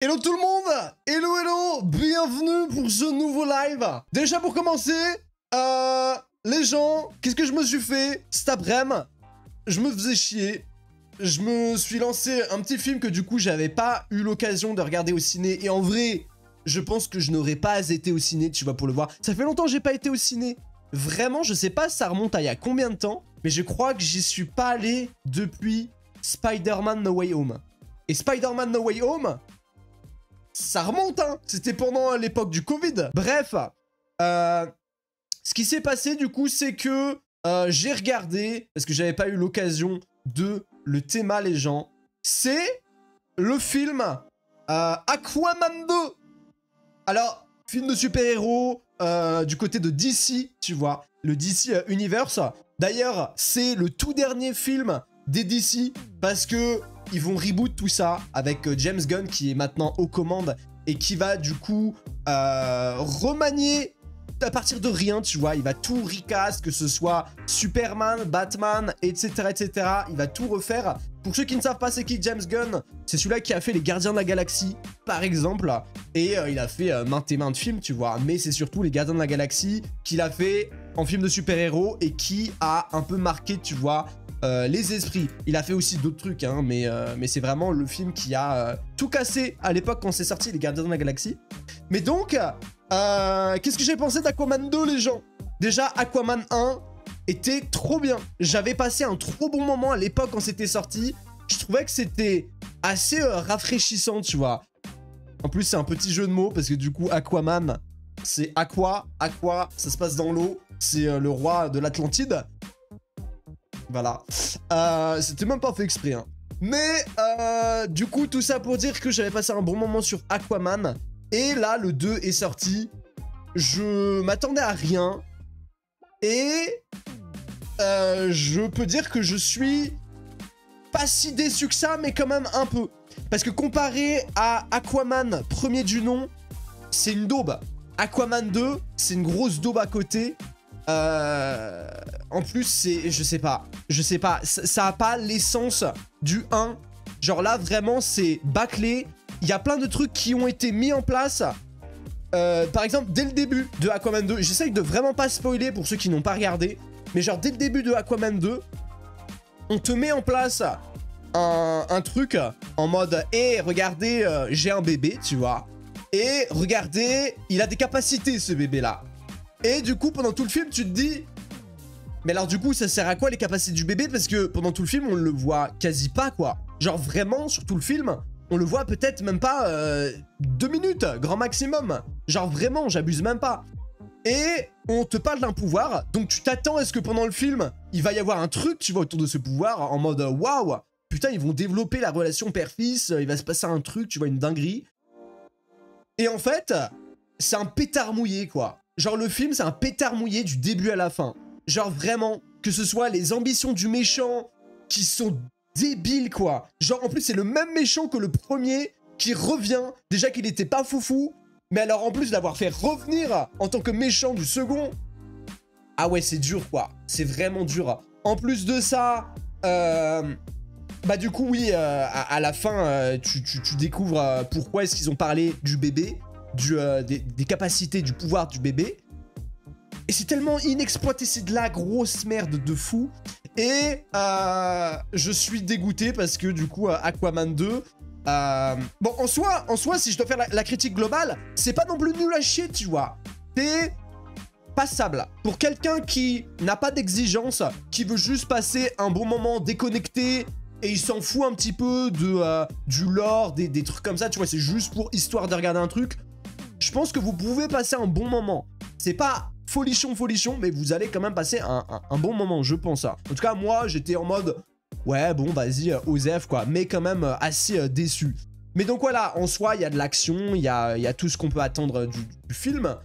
Hello tout le monde! Hello, bienvenue pour ce nouveau live. Déjà pour commencer, les gens, qu'est-ce que je me suis fait cet après-midi? Je me faisais chier. Je me suis lancé un petit film que du coup j'avais pas eu l'occasion de regarder au ciné. Et en vrai, je pense que je n'aurais pas été au ciné, tu vois, pour le voir. Ça fait longtemps que j'ai pas été au ciné. Vraiment, je sais pas ça remonte à il y a combien de temps, mais je crois que j'y suis pas allé depuis Spider-Man No Way Home. Et Spider-Man No Way Home, ça remonte, hein. C'était pendant l'époque du Covid. Bref, ce qui s'est passé, du coup, c'est que j'ai regardé, parce que j'avais pas eu l'occasion de le théma, les gens. C'est le film Aquaman 2. Alors, film de super-héros du côté de DC, tu vois. Le DC Universe. D'ailleurs, c'est le tout dernier film des DC, parce que ils vont reboot tout ça avec James Gunn qui est maintenant aux commandes et qui va du coup remanier à partir de rien, tu vois. Il va tout recast, que ce soit Superman, Batman, etc., etc. Il va tout refaire. Pour ceux qui ne savent pas c'est qui James Gunn, c'est celui-là qui a fait les Gardiens de la Galaxie, par exemple. Et il a fait maintes et maintes films, tu vois. Mais c'est surtout les Gardiens de la Galaxie qu'il a fait en film de super-héros et qui a un peu marqué, tu vois, les esprits. Il a fait aussi d'autres trucs, hein, mais c'est vraiment le film qui a tout cassé à l'époque quand c'est sorti, les Gardiens de la Galaxie. Mais donc, qu'est-ce que j'ai pensé d'Aquaman 2, les gens? Déjà, Aquaman 1 était trop bien. J'avais passé un trop bon moment à l'époque quand c'était sorti. Je trouvais que c'était assez rafraîchissant, tu vois. En plus, c'est un petit jeu de mots, parce que du coup, Aquaman, c'est Aqua, ça se passe dans l'eau. C'est le roi de l'Atlantide. Voilà. C'était même pas fait exprès, hein. Mais, du coup, tout ça pour dire que j'avais passé un bon moment sur Aquaman. Et là, le 2 est sorti. Je m'attendais à rien. Et je peux dire que je suis pas si déçu que ça, mais quand même un peu. Parce que comparé à Aquaman, premier du nom, c'est une daube. Aquaman 2, c'est une grosse daube à côté. En plus, c'est... Je sais pas. Ça a pas l'essence du 1. Genre là, vraiment, c'est bâclé. Il y a plein de trucs qui ont été mis en place. Par exemple, dès le début de Aquaman 2, j'essaye de vraiment pas spoiler pour ceux qui n'ont pas regardé. Mais genre, dès le début de Aquaman 2, on te met en place un truc en mode « Hé, regardez, j'ai un bébé, tu vois. Et regardez, il a des capacités, ce bébé-là. » Et du coup, pendant tout le film, tu te dis... Mais alors du coup, ça sert à quoi les capacités du bébé? Parce que pendant tout le film, on le voit quasi pas, quoi. Genre vraiment, sur tout le film, on le voit peut-être même pas 2 minutes, grand maximum. Genre vraiment, j'abuse même pas. Et on te parle d'un pouvoir, donc tu t'attends à ce que pendant le film, il va y avoir un truc, tu vois, autour de ce pouvoir, en mode waouh, putain, ils vont développer la relation père-fils, il va se passer un truc, tu vois, une dinguerie. Et en fait, c'est un pétard mouillé, quoi. Genre le film, c'est un pétard mouillé du début à la fin. Genre vraiment, que ce soit les ambitions du méchant qui sont débiles, quoi. Genre en plus, c'est le même méchant que le premier qui revient. Déjà qu'il était pas foufou, mais alors en plus d'avoir fait revenir en tant que méchant du second. Ah ouais, c'est dur, quoi. C'est vraiment dur. En plus de ça, bah du coup, oui, à la fin, tu découvres pourquoi est-ce qu'ils ont parlé du bébé, des capacités, du pouvoir du bébé. Et c'est tellement inexploité, c'est de la grosse merde de fou. Et je suis dégoûté parce que du coup, Aquaman 2... bon, en soi, si je dois faire la critique globale, c'est pas non plus nul à chier, tu vois. C'est passable. Pour quelqu'un qui n'a pas d'exigence, qui veut juste passer un bon moment déconnecté, et il s'en fout un petit peu du lore, des trucs comme ça, tu vois, c'est juste pour histoire de regarder un truc. Je pense que vous pouvez passer un bon moment. C'est pas folichon, mais vous allez quand même passer un bon moment, je pense. En tout cas, moi, j'étais en mode... Ouais, bon, vas-y, Osef, quoi. Mais quand même assez déçu. Mais donc voilà, en soi, il y a de l'action, il y a tout ce qu'on peut attendre du film.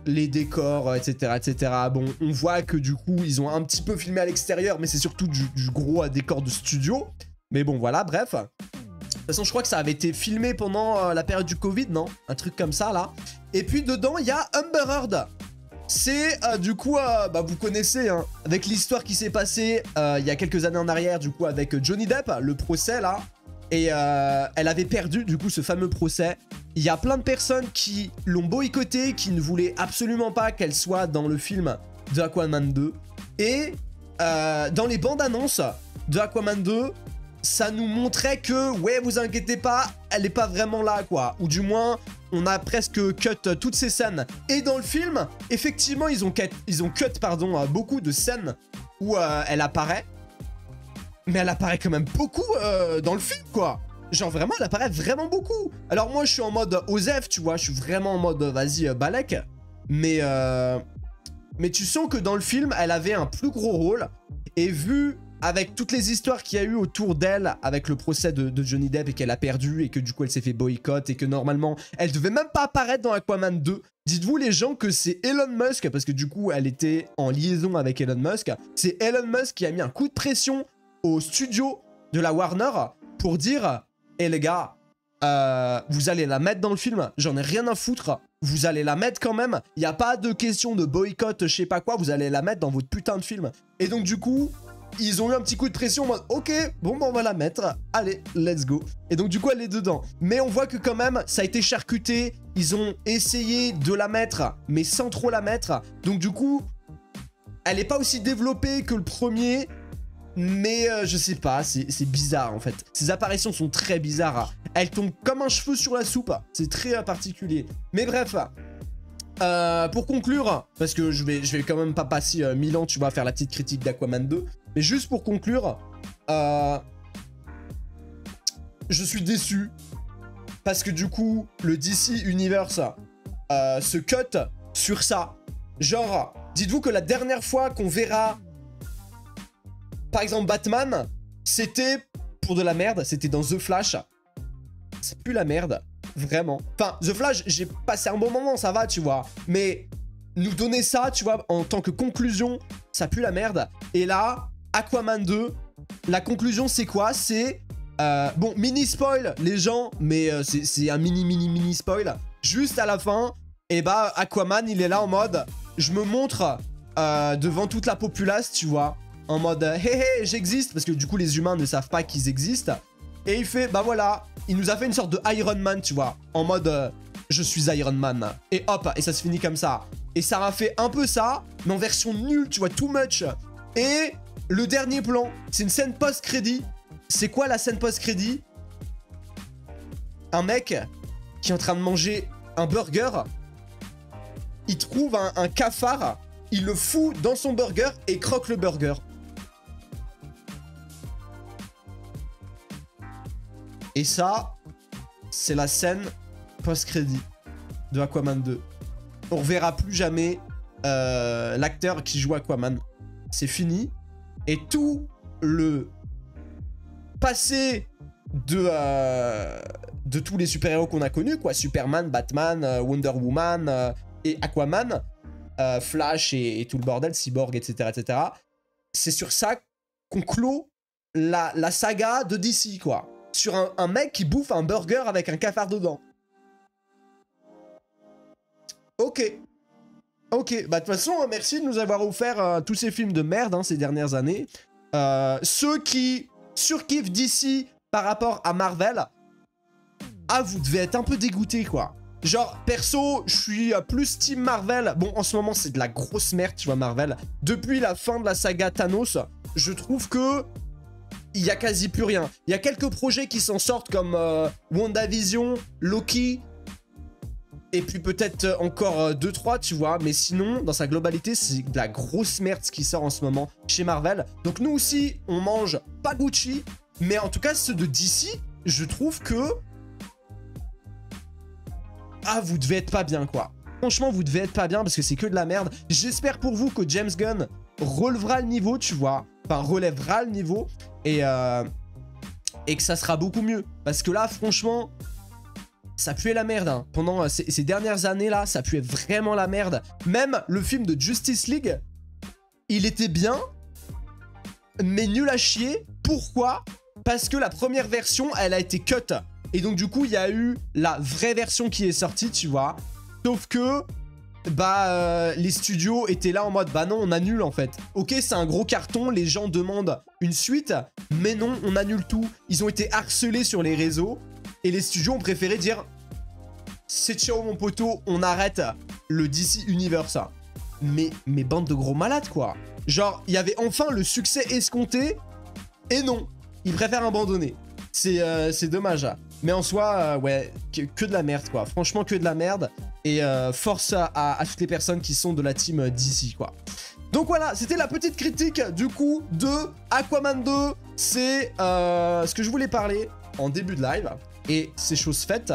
Les décors, etc., etc. Bon, on voit que du coup, ils ont un petit peu filmé à l'extérieur, mais c'est surtout du gros décor de studio. Mais bon, voilà, bref. De toute façon, je crois que ça avait été filmé pendant la période du Covid, non? Un truc comme ça, là. Et puis, dedans, il y a Amber Heard. C'est du coup, bah, vous connaissez, hein, avec l'histoire qui s'est passée il y a quelques années en arrière, du coup, avec Johnny Depp, le procès, là. Et elle avait perdu, du coup, ce fameux procès. Il y a plein de personnes qui l'ont boycotté, qui ne voulaient absolument pas qu'elle soit dans le film de Aquaman 2. Et dans les bandes annonces de Aquaman 2, ça nous montrait que, ouais, vous inquiétez pas, elle n'est pas vraiment là, quoi. Ou du moins, on a presque cut toutes ces scènes. Et dans le film, effectivement, ils ont cut beaucoup de scènes où elle apparaît. Mais elle apparaît quand même beaucoup dans le film, quoi. Genre, vraiment, elle apparaît vraiment beaucoup. Alors, moi, je suis en mode Osef, tu vois. Je suis vraiment en mode, vas-y, Balek. Mais tu sens que dans le film, elle avait un plus gros rôle. Et vu avec toutes les histoires qu'il y a eu autour d'elle, avec le procès de Johnny Depp et qu'elle a perdu, et que du coup, elle s'est fait boycott, et que normalement, elle devait même pas apparaître dans Aquaman 2. Dites-vous, les gens, que c'est Elon Musk, parce que du coup, elle était en liaison avec Elon Musk. C'est Elon Musk qui a mis un coup de pression au studio de la Warner pour dire « Eh les gars, vous allez la mettre dans le film, j'en ai rien à foutre, vous allez la mettre quand même, il n'y a pas de question de boycott, je sais pas quoi, vous allez la mettre dans votre putain de film. » Et donc du coup, ils ont eu un petit coup de pression en mode « Ok, bon, on va la mettre, allez, let's go. » Et donc du coup, elle est dedans. Mais on voit que quand même, ça a été charcuté, ils ont essayé de la mettre, mais sans trop la mettre. Donc du coup, elle n'est pas aussi développée que le premier. Mais je sais pas, c'est bizarre en fait. Ces apparitions sont très bizarres. Elles tombent comme un cheveu sur la soupe. C'est très particulier. Mais bref, pour conclure, parce que je vais quand même pas passer 1000 ans, tu vois, à faire la petite critique d'Aquaman 2. Mais juste pour conclure, je suis déçu. Parce que du coup, le DC Universe se cut sur ça. Genre, dites-vous que la dernière fois qu'on verra... Par exemple, Batman, c'était pour de la merde, c'était dans The Flash. C'est plus la merde, vraiment. Enfin, The Flash, j'ai passé un bon moment, ça va, tu vois. Mais nous donner ça, tu vois, en tant que conclusion, ça pue la merde. Et là, Aquaman 2, la conclusion, c'est quoi? C'est... bon, mini-spoil, les gens, mais c'est un mini spoil. Juste à la fin, et bah, Aquaman, il est là en mode... Je me montre devant toute la populace, tu vois. En mode, hé hé, j'existe, parce que du coup, les humains ne savent pas qu'ils existent. Et il fait, bah voilà, il nous a fait une sorte de Iron Man, tu vois. En mode, je suis Iron Man. Et hop, et ça se finit comme ça. Et ça a fait un peu ça, mais en version nulle, tu vois, too much. Et le dernier plan, c'est une scène post-crédit. C'est quoi la scène post-crédit? Un mec qui est en train de manger un burger. Il trouve un cafard, il le fout dans son burger et croque le burger. Et ça, c'est la scène post-crédit de Aquaman 2. On reverra plus jamais l'acteur qui joue Aquaman. C'est fini. Et tout le passé de tous les super-héros qu'on a connus, quoi. Superman, Batman, Wonder Woman et Aquaman, Flash et tout le bordel, Cyborg, etc. etc. C'est sur ça qu'on clôt la saga de DC, quoi. Sur un mec qui bouffe un burger avec un cafard dedans. Ok. Ok, bah de toute façon, merci de nous avoir offert tous ces films de merde hein, ces dernières années. Ceux qui surkiffent DC par rapport à Marvel, ah, vous devez être un peu dégoûtés, quoi. Genre, perso, je suis plus team Marvel. Bon, en ce moment, c'est de la grosse merde, tu vois, Marvel. Depuis la fin de la saga Thanos, je trouve que... il y a quasi plus rien. Il y a quelques projets qui s'en sortent comme WandaVision, Loki, et puis peut-être encore 2-3, tu vois. Mais sinon, dans sa globalité, c'est de la grosse merde ce qui sort en ce moment chez Marvel. Donc nous aussi, on mange pas Gucci, mais en tout cas, ceux de DC, je trouve que... ah, vous devez être pas bien, quoi. Franchement, vous devez être pas bien parce que c'est que de la merde. J'espère pour vous que James Gunn relèvera le niveau, tu vois. Enfin, relèvera le niveau et que ça sera beaucoup mieux. Parce que là, franchement, ça puait la merde. Hein. Pendant ces dernières années-là, ça puait vraiment la merde. Même le film de Justice League, il était bien, mais nul à chier. Pourquoi? Parce que la première version, elle a été cut. Et donc, du coup, il y a eu la vraie version qui est sortie, tu vois. Sauf que les studios étaient là en mode bah non, on annule en fait. Ok, c'est un gros carton, les gens demandent une suite, mais non, on annule tout. Ils ont été harcelés sur les réseaux et les studios ont préféré dire c'est ciao mon poteau, on arrête le DC Universe. Mais bande de gros malades quoi. Genre, il y avait enfin le succès escompté et non, ils préfèrent abandonner. C'est dommage. Mais en soi, ouais, que de la merde quoi. Franchement, que de la merde. Et force à toutes les personnes qui sont de la team DC quoi. Donc voilà, c'était la petite critique du coup de Aquaman 2. C'est ce que je voulais parler en début de live. Et c'est chose faite.